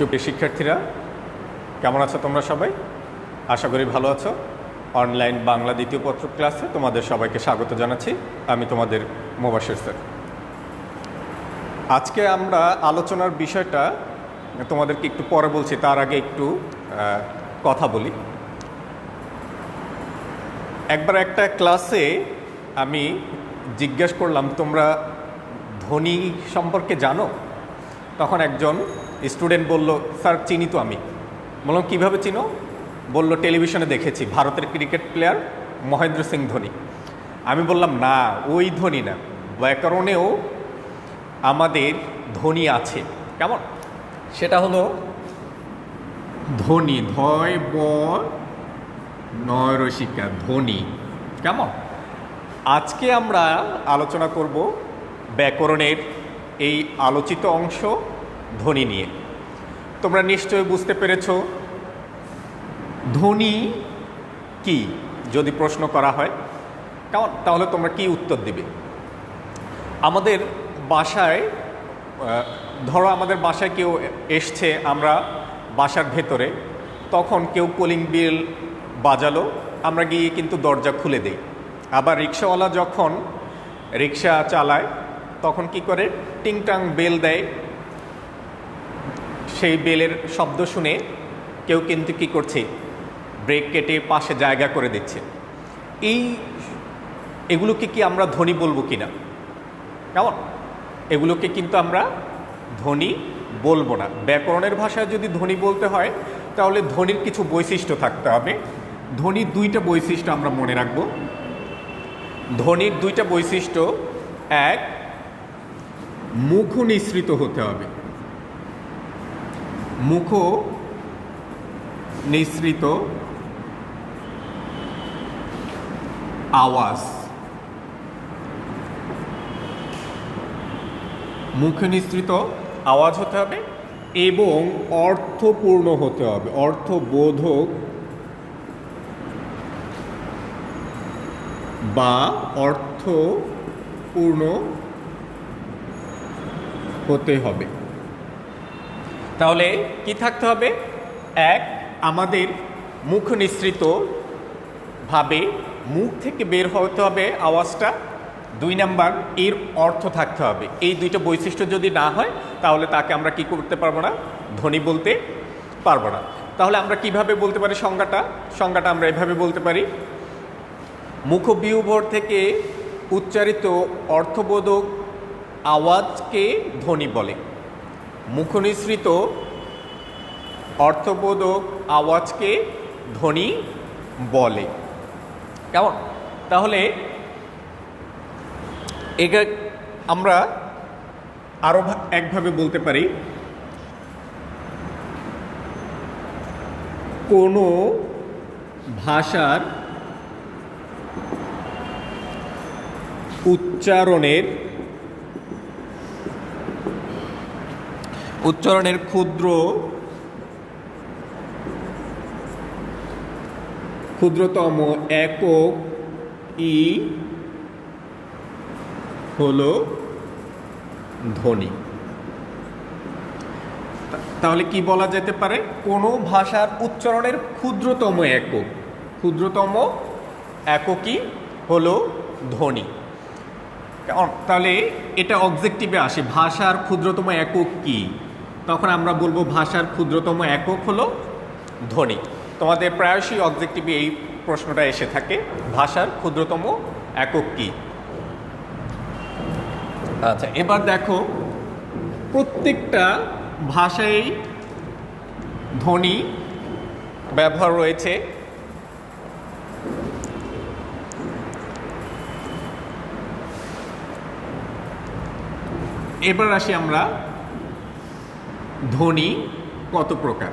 সুপ্রিয় শিক্ষার্থীরা, কেমন আছো তোমরা সবাই? আশা করি ভালো আছো। অনলাইন বাংলা দ্বিতীয় পত্র ক্লাসে তোমাদের সবাইকে স্বাগত জানাচ্ছি। আমি তোমাদের মোবাশ্বের স্যার। আজকে আমরা আলোচনার বিষয়টা তোমাদেরকে একটু পরে বলছি, তার আগে একটু কথা বলি। একবার একটা ক্লাসে আমি জিজ্ঞাসা করলাম, তোমরা ধ্বনি সম্পর্কে জানো? তখন একজন স্টুডেন্ট বলল, স্যার চিনি তো আমি। বললাম, কীভাবে চিনো? বলল, টেলিভিশনে দেখেছি, ভারতের ক্রিকেট প্লেয়ার মহেন্দ্র সিং ধোনি। আমি বললাম, না, ওই ধ্বনি না, ব্যাকরণেও আমাদের ধ্বনি আছে। কেমন? সেটা হলো ধ্বনি, ধয় ব নয় রসিকা, ধ্বনি। কেমন? আজকে আমরা আলোচনা করব ব্যাকরণের এই আলোচিত অংশ ধ্বনি নিয়ে। তোমরা নিশ্চয়ই বুঝতে পেরেছ ধ্বনি কি যদি প্রশ্ন করা হয়। কেমন? তাহলে তোমরা কি উত্তর দিবে? আমাদের বাসায়, ধরো আমাদের বাসায় কেউ এসছে, আমরা বাসার ভেতরে, তখন কেউ কলিং বেল বাজালো, আমরা গিয়ে কিন্তু দরজা খুলে দিই। আবার রিক্সাওয়ালা যখন রিক্সা চালায় তখন কি করে, টিংটাং বেল দেয়। সেই বেলের শব্দ শুনে কেউ কিন্তু কি করছে, ব্রেক কেটে পাশে জায়গা করে দিচ্ছে। এগুলোকে কি আমরা ধ্বনি বলবো কিনা? কেমন? এগুলোকে কিন্তু আমরা ধ্বনি বলবো না। ব্যাকরণের ভাষায় যদি ধ্বনি বলতে হয় তাহলে ধ্বনির কিছু বৈশিষ্ট্য থাকতে হবে। ধ্বনির দুইটা বৈশিষ্ট্য আমরা মনে রাখব। ধ্বনির দুইটা বৈশিষ্ট্য: এক, মুখ নিঃসৃত হতে হবে। মুখ নিঃসৃত আওয়াজ, মুখ নিঃসৃত আওয়াজ হতে হবে এবং অর্থপূর্ণ হতে হবে, অর্থবোধক বা অর্থপূর্ণ হতে হবে। তাহলে কি থাকতে হবে? এক, আমাদের মুখ নিঃসৃত ভাবে মুখ থেকে বের হতে হবে আওয়াজটা। দুই নাম্বার, এর অর্থ থাকতে হবে। এই দুইটা বৈশিষ্ট্য যদি না হয় তাহলে তাকে আমরা কি করতে পারবো না, ধ্বনি বলতে পারবো না। তাহলে আমরা কিভাবে বলতে পারি সংজ্ঞাটা আমরা এভাবে বলতে পারি: মুখবিহ্বর থেকে উচ্চারিত অর্থবোধক আওয়াজকে ধ্বনি বলে। মুখ নিঃসৃত অর্থবোধক আওয়াজকে ধ্বনি বলে। কেমন? তাহলে এটা আমরা আরো একভাবে বলতে পারি, কোনো ভাষার উচ্চারণের ক্ষুদ্রতম একক ই হলো ধ্বনি। তাহলে কি বলা যেতে পারে? কোনো ভাষার উচ্চারণের ক্ষুদ্রতম এককই হলো ধ্বনি। তাহলে এটা অবজেক্টিভে আসে, ভাষার ক্ষুদ্রতম একক কি? তখন আমরা বলবো ভাষার ক্ষুদ্রতম একক হলো ধ্বনি। তোমাদের প্রায়শই অবজেক্টিভে এই প্রশ্নটা এসে থাকে, ভাষার ক্ষুদ্রতম একক কি? আচ্ছা, এবার দেখো, প্রত্যেকটা ভাষায় ধ্বনি ব্যবহার রয়েছে। এবার আসি আমরা ধ্বনি কত প্রকার।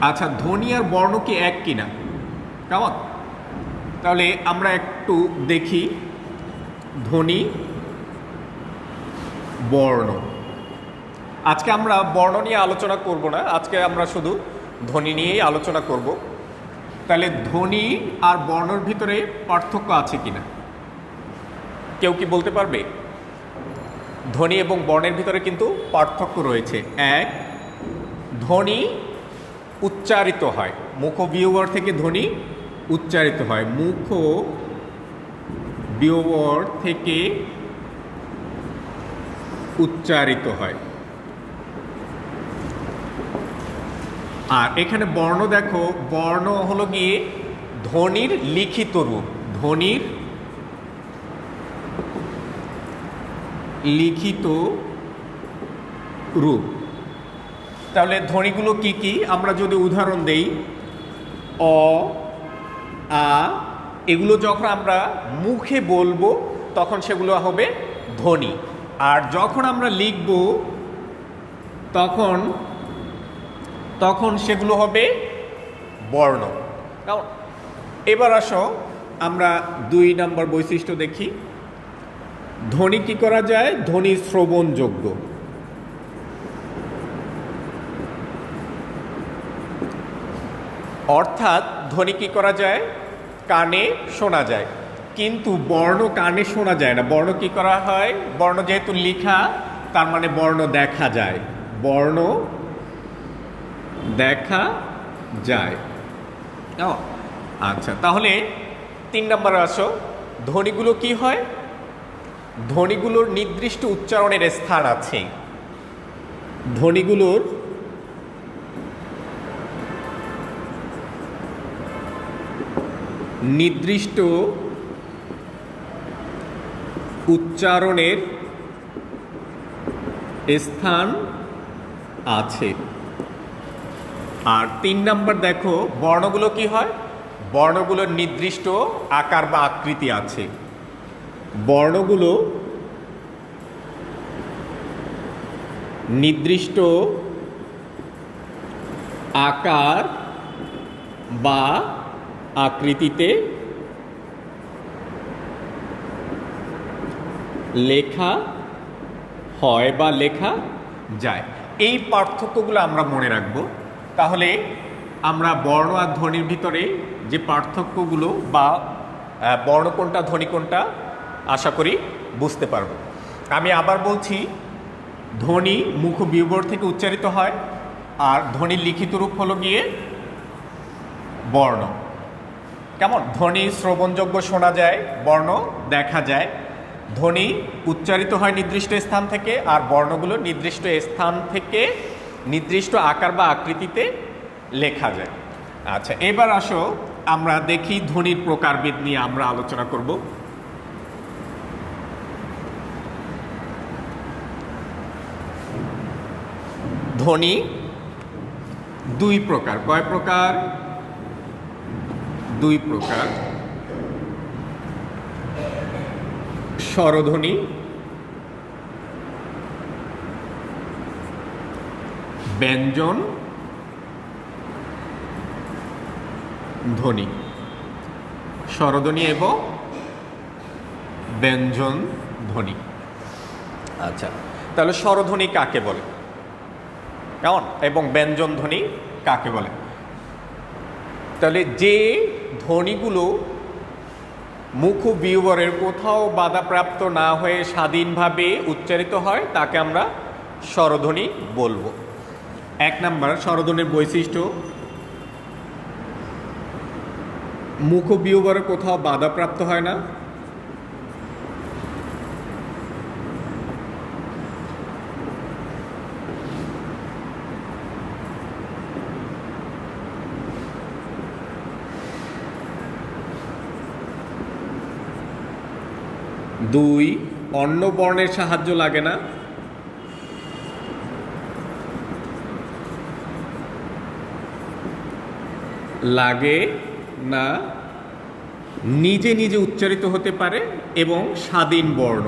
আচ্ছা, ধ্বনি আর বর্ণ কি এক কিনা? কেমন? তাহলে আমরা একটু দেখি ধ্বনি, বর্ণ। আজকে আমরা বর্ণ নিয়ে আলোচনা করব না, আজকে আমরা শুধু ধ্বনি নিয়েই আলোচনা করব। তাহলে ধ্বনি আর বর্ণের ভিতরে পার্থক্য আছে কিনা কেউ কি বলতে পারবে? ধ্বনি এবং বর্ণের ভিতরে কিন্তু পার্থক্য রয়েছে। এক, ধ্বনি উচ্চারিত হয়, মুখ বিয়োবর থেকে ধ্বনি উচ্চারিত হয়, মুখ বিয়োবর থেকে উচ্চারিত হয়। আর এখানে বর্ণ দেখো, বর্ণ হলো গিয়ে ধ্বনির লিখিত রূপ, ধ্বনির লিখিত রূপ। তাহলে ধ্বনিগুলো কি কি আমরা যদি উদাহরণ দেই, অ, আ, এগুলো যখন আমরা মুখে বলবো তখন সেগুলো হবে ধ্বনি, আর যখন আমরা লিখব তখন তখন সেগুলো হবে বর্ণ। এবার আসো আমরা 2 নম্বর বৈশিষ্ট্য দেখি। ধ্বনি কি করা যায়? ধ্বনি শ্রবণযোগ্য। অর্থাৎ ধ্বনি কি করা যায়? কানে শোনা যায়, কিন্তু বর্ণ কানে শোনা যায় না। বর্ণ কি করা হয়? বর্ণ যেহেতু লেখা, তার মানে বর্ণ দেখা যায়, বর্ণ দেখা যায়। আচ্ছা, তাহলে 3 নম্বরে আসো। ধ্বনিগুলো কি হয়? ধ্বনিগুলোর নির্দিষ্ট উচ্চারণের স্থান আছে। ধ্বনিগুলোর নির্দিষ্ট উচ্চারণের স্থান আছে। আর 3 নম্বর দেখো, বর্ণগুলো কি হয়? বর্ণগুলোর নির্দিষ্ট আকার বা আকৃতি আছে। বর্ণগুলো নির্দিষ্ট আকার বা আকৃতিতে লেখা হয় বা লেখা যায়। এই পার্থক্যগুলো আমরা মনে রাখব। তাহলে আমরা বর্ণ আর ধ্বনির ভিতরে যে পার্থক্যগুলো বা বর্ণ কোনটা ধ্বনি কোনটা আশা করি বুঝতে পারব। আমি আবার বলছি, ধ্বনি মুখ বিয়োবর থেকে উচ্চারিত হয়, আর ধ্বনির লিখিত রূপ হলো গিয়ে বর্ণ। কেমন? ধ্বনি শ্রবণযোগ্য, শোনা যায়, বর্ণ দেখা যায়। ধ্বনি উচ্চারিত হয় নির্দিষ্ট স্থান থেকে, আর বর্ণগুলো নির্দিষ্ট স্থান থেকে নির্দিষ্ট আকার বা আকৃতিতে লেখা যায়। আচ্ছা, এবার আসো আমরা দেখি ধ্বনির প্রকারভেদ নিয়ে আমরা আলোচনা করব। ধ্বনি 2 প্রকার। কয় প্রকার? 2 প্রকার। স্বরধ্বনি, ব্যঞ্জন ধ্বনি। স্বরধ্বনি এবং ব্যঞ্জন ধ্বনি। আচ্ছা, তাহলে স্বরধ্বনি কাকে বলে? কেমন? এবং ব্যঞ্জন ধ্বনি কাকে বলে? তাহলে যে ধ্বনিগুলো মুখ বিয়োবরের কোথাও বাধাপ্রাপ্ত না হয়ে স্বাধীনভাবে উচ্চারিত হয় তাকে আমরা স্বরধ্বনি বলবো। 1 নম্বর স্বরধ্বনির বৈশিষ্ট্য, মুখ বিয়োবরের কোথাও বাধাপ্রাপ্ত হয় না। দুই, অন্য বর্ণের সাহায্য লাগে না। লাগে না, নিজে নিজে উচ্চারিত হতে পারে এবং স্বাধীন বর্ণ।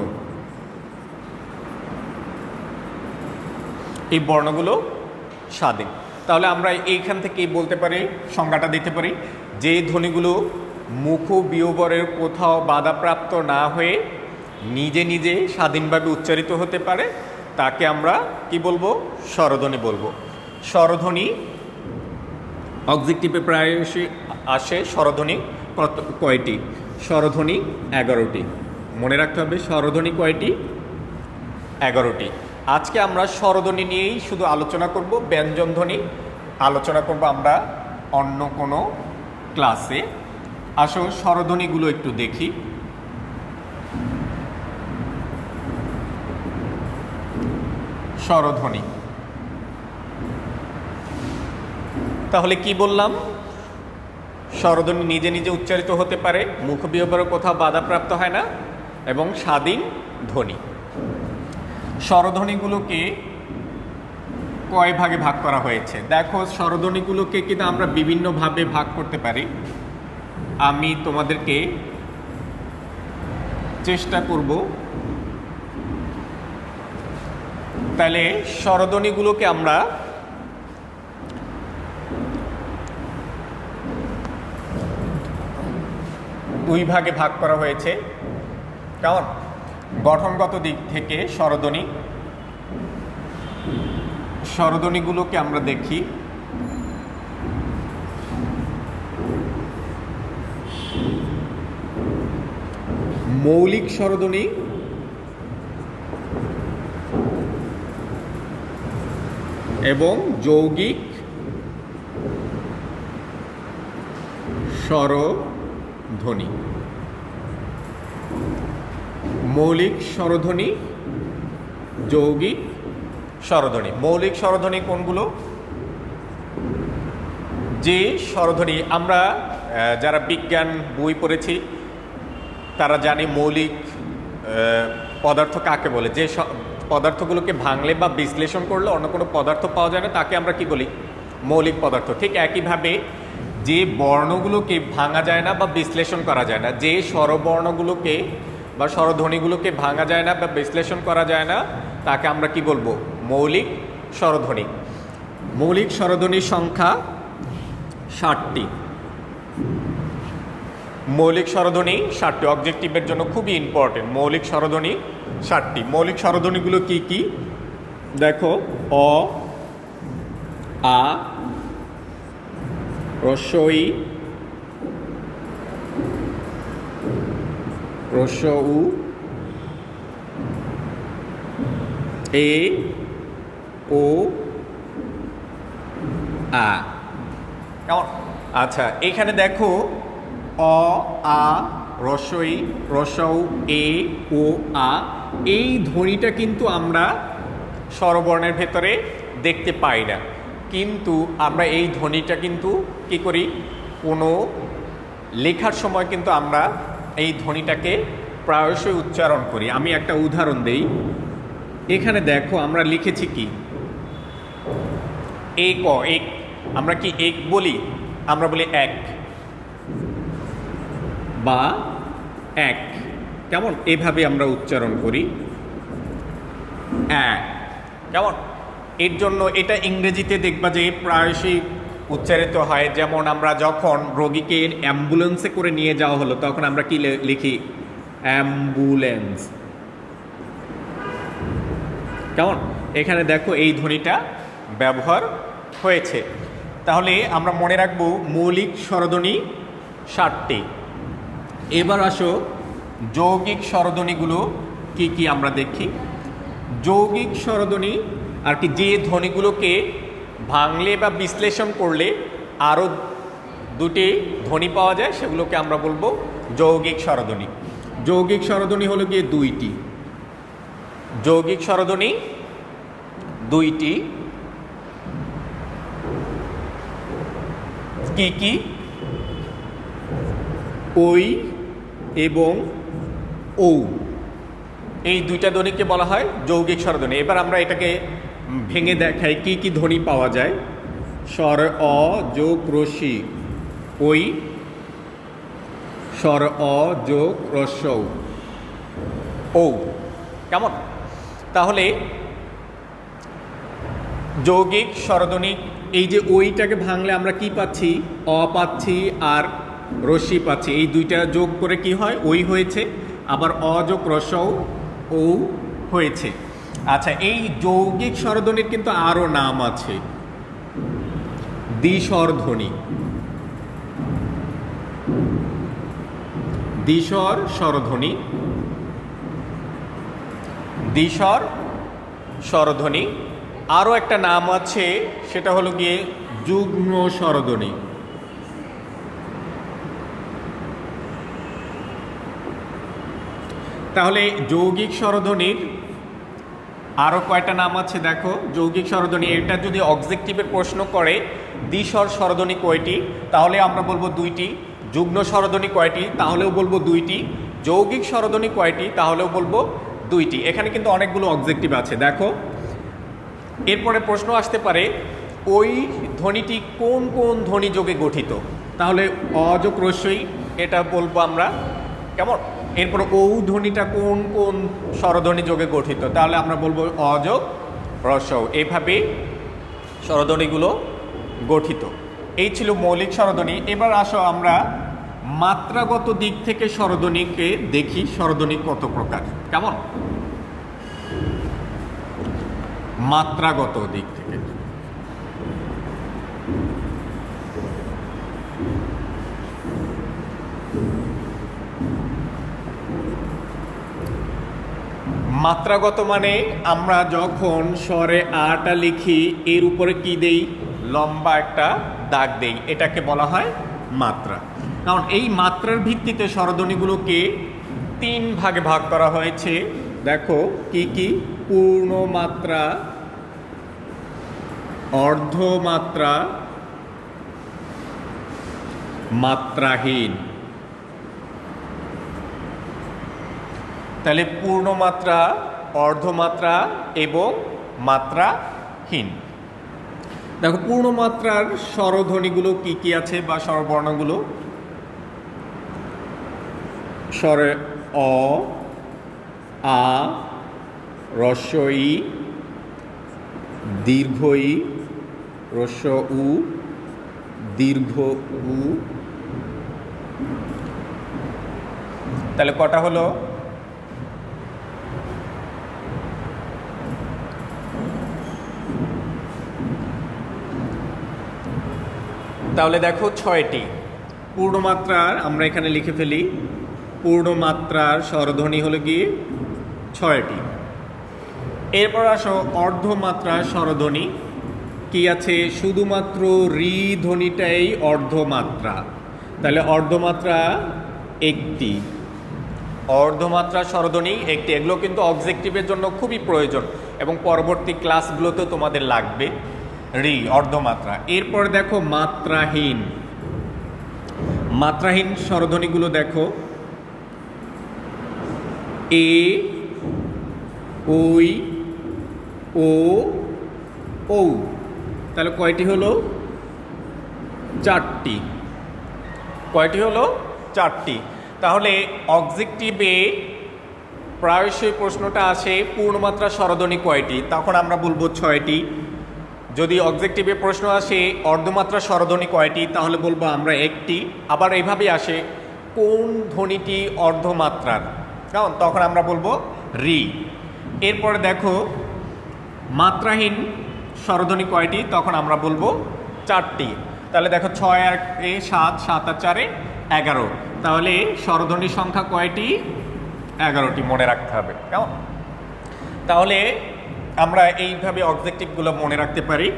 এই বর্ণগুলো স্বাধীন। তাহলে আমরা এইখান থেকে বলতে পারি, সংজ্ঞাটা দিতে পারি, যে ধ্বনিগুলো মুখ বিয়োবরের কোথাও বাধাপ্রাপ্ত না হয়ে নিজে নিজে স্বাধীনভাবে উচ্চারিত হতে পারে তাকে আমরা কি বলবো? স্বরধ্বনি বলবো। স্বরধ্বনি অবজেক্টিভে প্রায়শই আসে। স্বরধ্বনি কয়টি? স্বরধ্বনি 11টি। মনে রাখতে হবে স্বরধ্বনি কয়টি? 11টি। আজকে আমরা স্বরধ্বনি নিয়েই শুধু আলোচনা করব, ব্যঞ্জনধ্বনি আলোচনা করব আমরা অন্য কোনো ক্লাসে। আসো স্বরধ্বনিগুলো একটু দেখি। স্বরধ্বনি তাহলে কি বললাম? স্বরধ্বনি নিজে নিজে উচ্চারিত হতে পারে, মুখবিহ্বরের কোথাও বাধাপ্রাপ্ত হয় না এবং স্বাধীন ধ্বনি। স্বরধ্বনিগুলোকে কয় ভাগে ভাগ করা হয়েছে দেখো। স্বরধ্বনিগুলোকে কিন্তু আমরা বিভিন্নভাবে ভাগ করতে পারি। আমি তোমাদেরকে চেষ্টা করব। তাহলে স্বরধ্বনিগুলোকে আমরা দুই ভাগে ভাগ করা হয়েছে। কেমন? গঠনগত দিক থেকে স্বরধ্বনিগুলোকে আমরা দেখি। মৌলিক স্বরধ্বনি, এবং যৌগিক স্বরধ্বনি। মৌলিক স্বরধ্বনি, যৌগিক স্বরধ্বনি। মৌলিক স্বরধ্বনি কোনগুলো? যে স্বরধ্বনি আমরা যারা বিজ্ঞান বই পড়েছি তারা জানে মৌলিক পদার্থ কাকে বলে। যে পদার্থগুলোকে ভাঙলে বা বিশ্লেষণ করলে অন্য কোনো পদার্থ পাওয়া যায় না, তাকে আমরা কি বলি? মৌলিক পদার্থ। ঠিক একইভাবে যে বর্ণগুলোকে ভাঙা যায় না বা বিশ্লেষণ করা যায় না, যে স্বরবর্ণগুলোকে বা স্বরধ্বনিগুলোকে ভাঙা যায় না বা বিশ্লেষণ করা যায় না, তাকে আমরা কি বলবো? মৌলিক স্বরধ্বনি। মৌলিক স্বরধ্বনির সংখ্যা 60টি। মৌলিক স্বরধ্বনি 60টি, অবজেক্টিভের জন্য খুবই ইম্পর্টেন্ট। মৌলিক স্বরধ্বনি 60টি। মৌলিক স্বরধ্বনিগুলো কি কি দেখো। অ, আ, হ্রস্ব ই, হ্রস্ব উ, এ, ও, আ। কেমন? আচ্ছা, এখানে দেখো অ, আ, হ্রস্ব ই, হ্রস্ব উ, এ, ও, আ, এই ধ্বনিটা কিন্তু আমরা স্বরবর্ণের ভেতরে দেখতে পাই না, কিন্তু আমরা এই ধ্বনিটা কিন্তু কি করি? কোনো লেখার সময় কিন্তু আমরা এই ধ্বনিটাকে প্রায়শই উচ্চারণ করি। আমি একটা উদাহরণ দেই। এখানে দেখো আমরা লিখেছি কি? এক। এক আমরা কি এক বলি? আমরা বলি এক বা এক। কেমন? এভাবে আমরা উচ্চারণ করি। কেমন? এর জন্য এটা ইংরেজিতে দেখবা যে প্রায়শই উচ্চারিত হয়। যেমন আমরা যখন রোগীকে অ্যাম্বুলেন্সে করে নিয়ে যাওয়া হলো, তখন আমরা কি লিখি? অ্যাম্বুলেন্স। কেমন? এখানে দেখো এই ধ্বনিটা ব্যবহার হয়েছে। তাহলে আমরা মনে রাখবো মৌলিক স্বরধ্বনি 60টি। এবার আসো যৌগিক স্বরধ্বনিগুলো কি কি আমরা দেখি। যৌগিক স্বরধ্বনি আর কি, যে ধ্বনিগুলোকে ভাঙলে বা বিশ্লেষণ করলে আরও দুটি ধ্বনি পাওয়া যায়, সেগুলোকে আমরা বলবো যৌগিক স্বরধ্বনি। যৌগিক স্বরধ্বনি হলো গিয়ে দুইটি। যৌগিক স্বরধ্বনি দুইটি। কি কি? ওই এবং ও, এই দুইটা ধ্বনিকে বলা হয় যৌগিক স্বরধ্বনি। এবার আমরা এটাকে ভেঙে দেখাই কি কি ধ্বনি পাওয়া যায়। স্বর অ যোগ রসি ওই, স্বর অ যোগ হ্রস্ব ও। কেমন? তাহলে যৌগিক স্বরধ্বনি, এই যে ওইটাকে ভাঙলে আমরা কি পাচ্ছি? অ পাচ্ছি আর রসি পাচ্ছি। এই দুইটা যোগ করে কি হয়? ওই হয়েছে। আবার অ যোগ হ্রস্ব ও হয়েছে। আচ্ছা, এই যৌগিক স্বরধ্বনির কিন্তু আরও নাম আছে। দ্বিস্বর ধ্বনি, দ্বিস্বর স্বরধ্বনি, দ্বিস্বর স্বরধ্বনি। আরও একটা নাম আছে, সেটা হলো গিয়ে যুগ্ম স্বরধ্বনি। তাহলে যৌগিক স্বরধ্বনির আরও কয়টা নাম আছে দেখো। যৌগিক স্বরধ্বনি, এটা যদি অবজেক্টিভের প্রশ্ন করে দ্বিস্বর স্বরধ্বনি কয়টি, তাহলে আমরা বলবো 2টি। যুগ্ম স্বরধ্বনি কয়টি, তাহলেও বলবো 2টি। যৌগিক স্বরধ্বনি কয়টি, তাহলেও বলবো 2টি। এখানে কিন্তু অনেকগুলো অবজেক্টিভ আছে দেখো। এরপরে প্রশ্ন আসতে পারে ওই ধ্বনিটি কোন কোন ধ্বনি যোগে গঠিত, তাহলে অযোগ রস্যই এটা বলবো আমরা, কেমন। এরপর ঔ ধ্বনিটা কোন কোন স্বরধ্বনি যোগে গঠিত, তাহলে আমরা বলবো অযোগ রস্যৌ। এইভাবে স্বরধ্বনিগুলো গঠিত। এই ছিল মৌলিক স্বরধ্বনি। এবার আসো আমরা মাত্রাগত দিক থেকে স্বরধ্বনিকে দেখি, স্বরধ্বনি কত প্রকার, কেমন। মাত্রাগত দিক থেকে মাত্রাগত মানে আমরা যখন স্বরে আটা লিখি এর উপরে কি দেই, লম্বা একটা দাগ দেই, এটাকে বলা হয় মাত্রা। কারণ এই মাত্রার ভিত্তিতে স্বরধ্বনিগুলোকে 3 ভাগে ভাগ করা হয়েছে। দেখো কি কি, পূর্ণ মাত্রা, অর্ধমাত্রা, মাত্রাহীন। তাহলে পূর্ণমাত্রা, অর্ধমাত্রা এবং মাত্রাহীন। দেখো পূর্ণমাত্রার স্বরধ্বনিগুলো কি কি আছে বা স্বরবর্ণগুলো, স্বরে অ, আ, হ্রস্ব ই, দীর্ঘ ই, হ্রস্ব উ, দীর্ঘ উ। তাহলে কটা হলো, তাহলে দেখো 6টি। পূর্ণমাত্রার আমরা এখানে লিখে ফেলি, পূর্ণমাত্রার স্বরধ্বনি হলো গিয়ে 6টি। এরপর আসো অর্ধমাত্রার স্বরধ্বনি কি আছে, শুধুমাত্র রি ধ্বনিটাই অর্ধমাত্রা, তাহলে অর্ধমাত্রা 1টি। অর্ধমাত্রা স্বরধ্বনি 1টি। এগুলো কিন্তু অবজেক্টিভের জন্য খুবই প্রয়োজন এবং পরবর্তী ক্লাসগুলোতেও তোমাদের লাগবে, রি অর্ধমাত্রা। এরপর দেখো মাত্রাহীন। মাত্রাহীন স্বরধ্বনিগুলো দেখো, এ, ওই, ও, ঔ। তাহলে কয়টি হলো, 4টি। কয়টি হলো, 4টি। তাহলে অবজেক্টিভে প্রায়শই প্রশ্নটা আসে পূর্ণমাত্রা স্বরধ্বনি কয়টি, তখন আমরা বলবো 6টি। যদি অবজেক্টিভে প্রশ্ন আসে অর্ধমাত্রা স্বরধ্বনি কয়টি, তাহলে বলবো আমরা 1টি। আবার এইভাবে আসে কোন ধ্বনিটি অর্ধমাত্রার, কেমন, তখন আমরা বলবো রি। এরপরে দেখো মাত্রাহীন স্বরধ্বনি কয়টি, তখন আমরা বলবো 4টি। তাহলে দেখো 6 আর 7, 7 আর 4 11। তাহলে স্বরধ্বনির সংখ্যা কয়টি, 11টি, মনে রাখতে হবে, কেমন। তাহলে আমরা এইভাবে অবজেক্টিভগুলো মনে রাখতে পারি।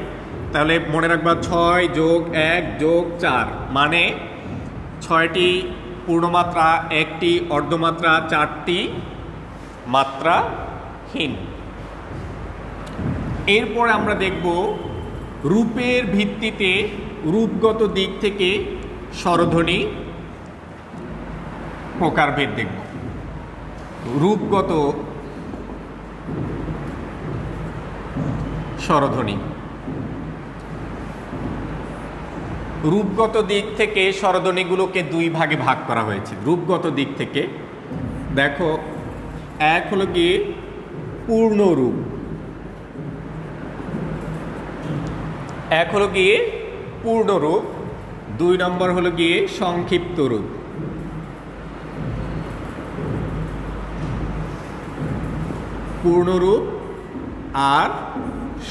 তাহলে মনে রাখবা 6 যোগ 1 যোগ 4 মানে 6টি পূর্ণমাত্রা, 1টি অর্ধমাত্রা, 4টি মাত্রাহীন। এরপর আমরা দেখব রূপের ভিত্তিতে, রূপগত দিক থেকে স্বরধ্বনি প্রকারভেদ দেখব। রূপগত স্বরধ্বনি, রূপগত দিক থেকে স্বরধ্বনিগুলোকে 2 ভাগে ভাগ করা হয়েছে। রূপগত দিক থেকে দেখো, এক হলো গিয়ে পূর্ণরূপ, এক হলো গিয়ে পূর্ণরূপ, 2 নম্বর হলো গিয়ে সংক্ষিপ্ত রূপ। পূর্ণরূপ আর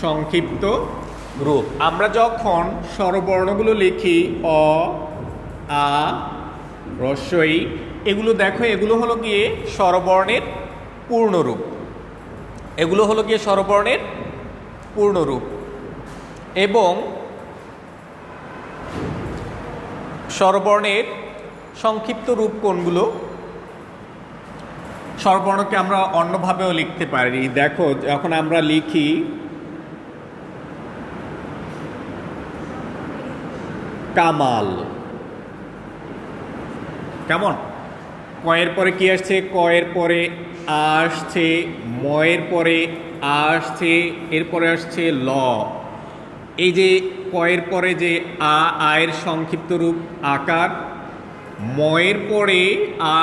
সংক্ষিপ্ত রূপ। আমরা যখন স্বরবর্ণগুলো লিখি অ, আ, হ্রস্ব ই, এগুলো দেখো, এগুলো হলো গিয়ে স্বরবর্ণের পূর্ণরূপ। এগুলো হলো গিয়ে স্বরবর্ণের পূর্ণরূপ। এবং স্বরবর্ণের সংক্ষিপ্ত রূপ কোনগুলো? স্বরবর্ণকে আমরা অন্যভাবেও লিখতে পারি। দেখো, যখন আমরা লিখি কামাল, কেমন? কয়ের পরে কি আসছে? কয়ের পরে আসছে, ময়ের পরে আসছে, এরপরে আসছে ল। এই যে কয়ের পরে যে আয়ের সংক্ষিপ্ত রূপ আকার, ময়ের পরে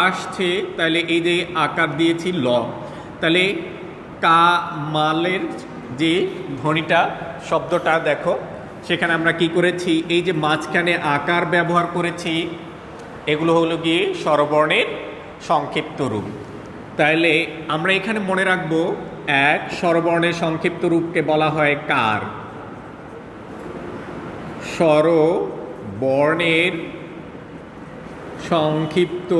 আসছে, তাহলে এই যে আকার দিয়েছি ল, তাহলে কামালের যে ধ্বনিটা, শব্দটা দেখো, সেখানে আমরা কি করেছি? এই যে মাঝখানে আকার ব্যবহার করেছি, এগুলো হলো গিয়ে স্বরবর্ণের সংক্ষিপ্ত রূপ। তাহলে আমরা এখানে মনে রাখবো, এক, স্বরবর্ণের সংক্ষিপ্ত রূপকে বলা হয় কার। স্বরবর্ণের সংক্ষিপ্ত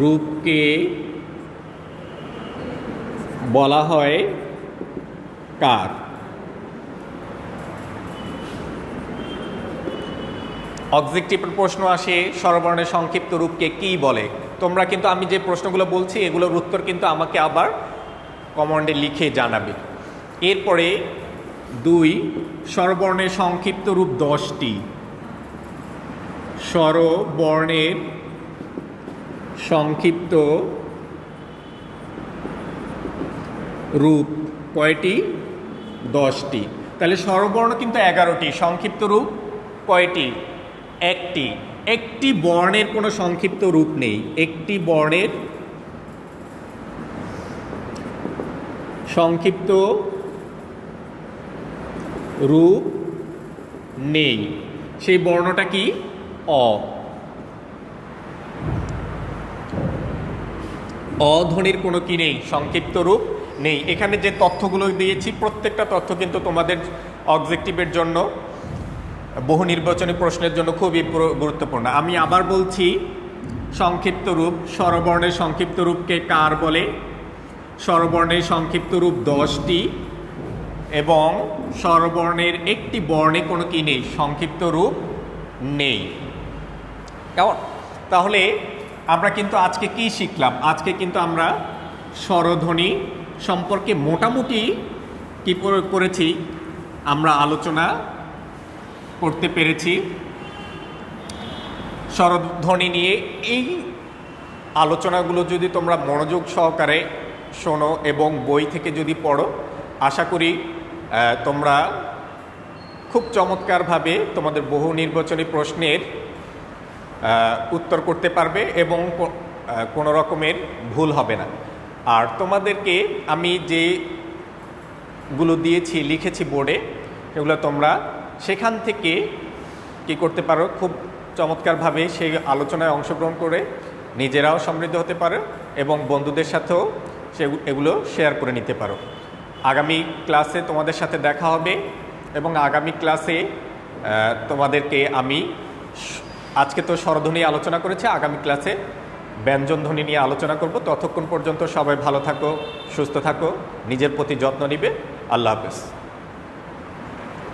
রূপকে বলা হয় কার। অবজেক্টিভের প্রশ্ন আসে, স্বরবর্ণের সংক্ষিপ্ত রূপকে কি বলে? তোমরা কিন্তু আমি যে প্রশ্নগুলো বলছি এগুলোর উত্তর কিন্তু আমাকে আবার কমেন্টে লিখে জানাবে। এরপরে 2, স্বরবর্ণের সংক্ষিপ্ত রূপ 10টি। স্বরবর্ণের সংক্ষিপ্ত রূপ কয়টি? 10টি। তাহলে স্বরবর্ণ কিন্তু 11টি, সংক্ষিপ্ত রূপ কয়টি? 1টি। একটি বর্ণের কোনো সংক্ষিপ্ত রূপ নেই, একটি বর্ণের সংক্ষিপ্ত রূপ নেই। সেই বর্ণটা কি? অ। অধ্বনির কোনো কি নেই? সংক্ষিপ্ত রূপ নেই। এখানে যে তথ্যগুলো দিয়েছি প্রত্যেকটা তথ্য কিন্তু তোমাদের অবজেক্টিভের জন্য, বহু নির্বাচনী প্রশ্নের জন্য খুবই গুরুত্বপূর্ণ। আমি আবার বলছি, সংক্ষিপ্ত রূপ, স্বরবর্ণের সংক্ষিপ্ত রূপকে কার বলে? স্বরবর্ণের সংক্ষিপ্ত রূপ 10টি এবং স্বরবর্ণের একটি বর্ণে কোনো কি নেই? সংক্ষিপ্ত রূপ নেই। কেমন? তাহলে আমরা কিন্তু আজকে কি শিখলাম? আজকে কিন্তু আমরা স্বরধ্বনি সম্পর্কে মোটামুটি কি করেছি আমরা আলোচনা করতে পেরেছি। স্বরধ্বনি নিয়ে এই আলোচনাগুলো যদি তোমরা মনোযোগ সহকারে শোনো এবং বই থেকে যদি পড়ো, আশা করি তোমরা খুব চমৎকারভাবে তোমাদের বহু নির্বাচনী প্রশ্নের উত্তর করতে পারবে এবং কোনো রকমের ভুল হবে না। আর তোমাদেরকে আমি যেগুলো দিয়েছি, লিখেছি বোর্ডে, এগুলো তোমরা সেখান থেকে কি করতে পারো, খুব চমৎকারভাবে সেই আলোচনায় অংশগ্রহণ করে নিজেরাও সমৃদ্ধ হতে পারো এবং বন্ধুদের সাথেও এগুলো শেয়ার করে নিতে পারো। আগামী ক্লাসে তোমাদের সাথে দেখা হবে এবং আগামী ক্লাসে তোমাদেরকে আমি, আজকে তো স্বরধ্বনি আলোচনা করেছি, আগামী ক্লাসে ব্যঞ্জনধ্বনি নিয়ে আলোচনা করব। ততক্ষণ পর্যন্ত সবাই ভালো থাকো, সুস্থ থাকো, নিজের প্রতি যত্ন নিবে। আল্লাহ হাফেজ।